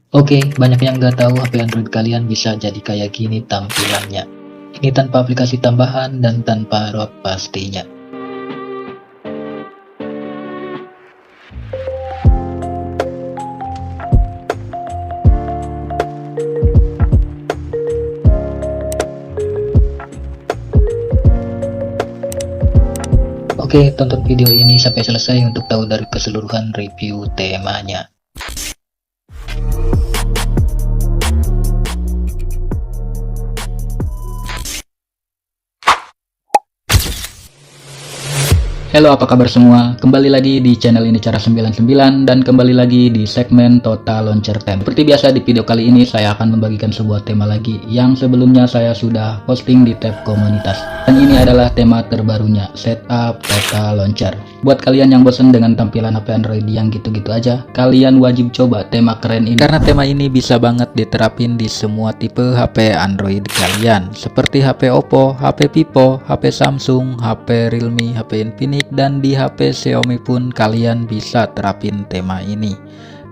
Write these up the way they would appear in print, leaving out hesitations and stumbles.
Oke, banyak yang nggak tahu HP Android kalian bisa jadi kayak gini tampilannya. Ini tanpa aplikasi tambahan dan tanpa ROM pastinya. Oke, tonton video ini sampai selesai untuk tahu dari keseluruhan review temanya. Halo, apa kabar semua? Kembali lagi di channel ini Cara 99 dan kembali lagi di segmen Total Launcher Time. Seperti biasa di video kali ini saya akan membagikan sebuah tema lagi yang sebelumnya saya sudah posting di tab komunitas. Dan ini adalah tema terbarunya, Setup Total Launcher. Buat kalian yang bosan dengan tampilan HP Android yang gitu-gitu aja, kalian wajib coba tema keren ini. Karena tema ini bisa banget diterapin di semua tipe HP Android kalian, seperti HP Oppo, HP Vivo, HP Samsung, HP Realme, HP Infinix, dan di HP Xiaomi pun kalian bisa terapin tema ini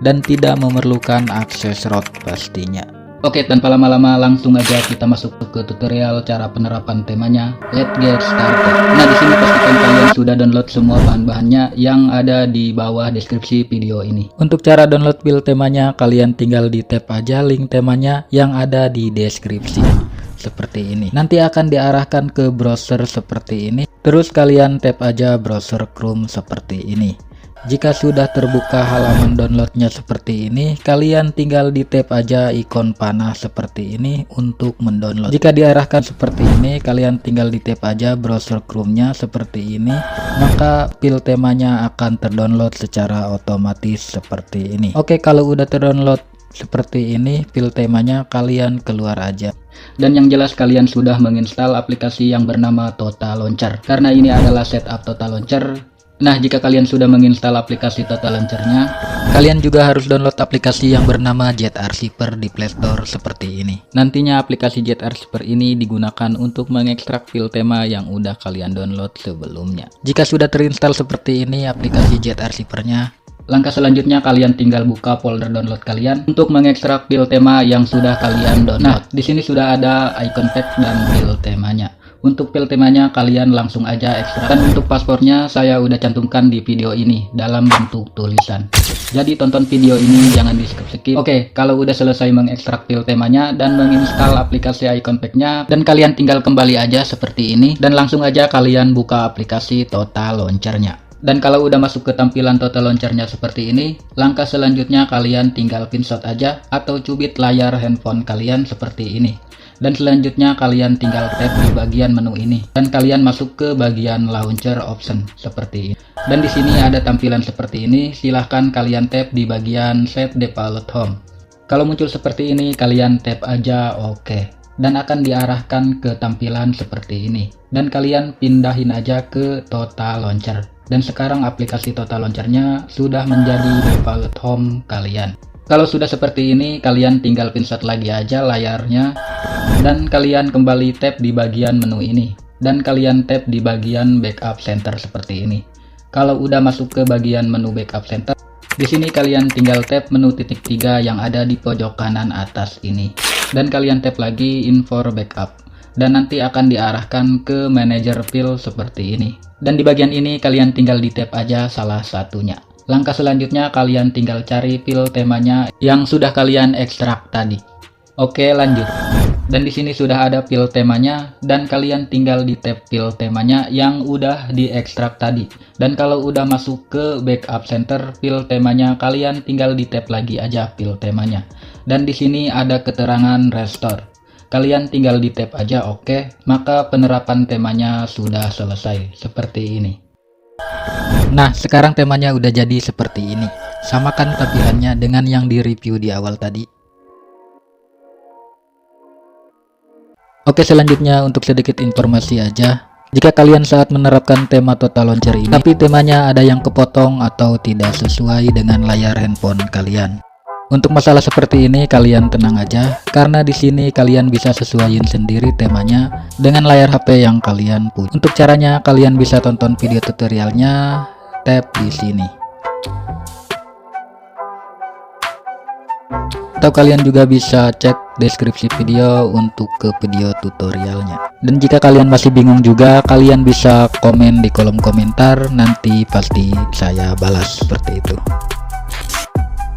dan tidak memerlukan akses ROT pastinya. Oke, tanpa lama-lama langsung aja kita masuk ke tutorial cara penerapan temanya. Let's get started. Nah, di sini pastikan kalian sudah download semua bahan-bahannya yang ada di bawah deskripsi video ini. Untuk cara download build temanya, kalian tinggal di tap aja link temanya yang ada di deskripsi. Seperti ini. Nanti akan diarahkan ke browser seperti ini. Terus kalian tap aja browser Chrome seperti ini. Jika sudah terbuka halaman downloadnya seperti ini, kalian tinggal di tap aja ikon panah seperti ini untuk mendownload. Jika diarahkan seperti ini, kalian tinggal di tap aja browser Chrome-nya seperti ini, maka file temanya akan terdownload secara otomatis seperti ini. Oke, kalau udah terdownload seperti ini file temanya, kalian keluar aja. Dan yang jelas kalian sudah menginstal aplikasi yang bernama Total Launcher, karena ini adalah setup Total Launcher. Nah, jika kalian sudah menginstal aplikasi Total Launcher-nya, kalian juga harus download aplikasi yang bernama Jet Archiver di Play Store seperti ini. Nantinya aplikasi Jet Archiver ini digunakan untuk mengekstrak file tema yang udah kalian download sebelumnya. Jika sudah terinstall seperti ini aplikasi Jet Archiver-nya, langkah selanjutnya kalian tinggal buka folder download kalian untuk mengekstrak file tema yang sudah kalian download. Nah, di sini sudah ada icon tag dan file temanya. Untuk file temanya kalian langsung aja ekstrak. Dan untuk paspornya saya udah cantumkan di video ini dalam bentuk tulisan. Jadi tonton video ini jangan di skip-skip. Oke, kalau udah selesai mengekstrak file temanya dan menginstal aplikasi icon pack-nya, dan kalian tinggal kembali aja seperti ini dan langsung aja kalian buka aplikasi Total Launcher-nya. Dan kalau udah masuk ke tampilan Total Launcher-nya seperti ini, langkah selanjutnya kalian tinggal pinshot aja atau cubit layar handphone kalian seperti ini. Dan selanjutnya kalian tinggal tap di bagian menu ini dan kalian masuk ke bagian launcher option seperti ini. Dan di sini ada tampilan seperti ini, silahkan kalian tap di bagian set default home. Kalau muncul seperti ini kalian tap aja OK dan akan diarahkan ke tampilan seperti ini. Dan kalian pindahin aja ke Total Launcher. Dan sekarang aplikasi Total Launcher-nya sudah menjadi default home kalian. Kalau sudah seperti ini, kalian tinggal pinshot lagi aja layarnya dan kalian kembali tap di bagian menu ini dan kalian tap di bagian backup center seperti ini. Kalau udah masuk ke bagian menu backup center, di sini kalian tinggal tap menu titik 3 yang ada di pojok kanan atas ini dan kalian tap lagi info backup dan nanti akan diarahkan ke manager file seperti ini. Dan di bagian ini kalian tinggal di tap aja salah satunya. Langkah selanjutnya kalian tinggal cari file temanya yang sudah kalian ekstrak tadi. Oke, lanjut. Dan di sini sudah ada file temanya dan kalian tinggal di tab file temanya yang udah diekstrak tadi. Dan kalau udah masuk ke backup center file temanya, kalian tinggal di tab lagi aja file temanya. Dan di sini ada keterangan restore. Kalian tinggal di tab aja oke, maka penerapan temanya sudah selesai seperti ini. Nah, sekarang temanya udah jadi seperti ini. Samakan tampilannya dengan yang di review di awal tadi. Oke, selanjutnya untuk sedikit informasi aja. Jika kalian saat menerapkan tema Total Launcher ini, tapi temanya ada yang kepotong atau tidak sesuai dengan layar handphone kalian. Untuk masalah seperti ini kalian tenang aja, karena di sini kalian bisa sesuaiin sendiri temanya dengan layar HP yang kalian punya. Untuk caranya kalian bisa tonton video tutorialnya, tap di sini. Atau kalian juga bisa cek deskripsi video untuk ke video tutorialnya. Dan jika kalian masih bingung juga, kalian bisa komen di kolom komentar, nanti pasti saya balas seperti itu.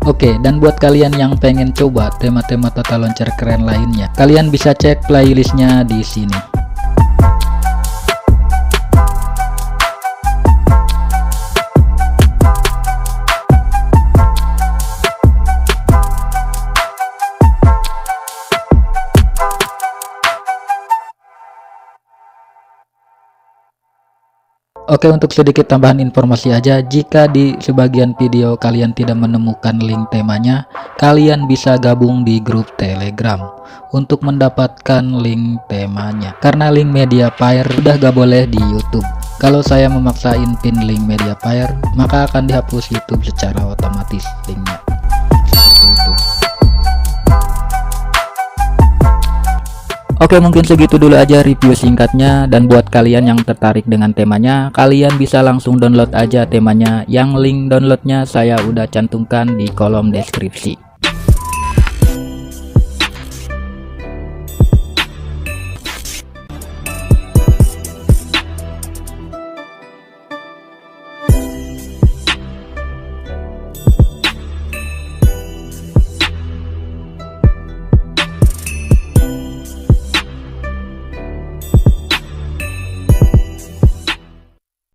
Oke, dan buat kalian yang pengen coba tema-tema tata launcher keren lainnya, kalian bisa cek playlistnya di sini. Oke, untuk sedikit tambahan informasi aja, jika di sebagian video kalian tidak menemukan link temanya, kalian bisa gabung di grup Telegram untuk mendapatkan link temanya. Karena link Mediafire udah gak boleh di YouTube. Kalau saya memaksain pin link Mediafire, maka akan dihapus YouTube secara otomatis linknya. Seperti itu. Oke, mungkin segitu dulu aja review singkatnya, dan buat kalian yang tertarik dengan temanya, kalian bisa langsung download aja temanya, yang link downloadnya saya udah cantumkan di kolom deskripsi.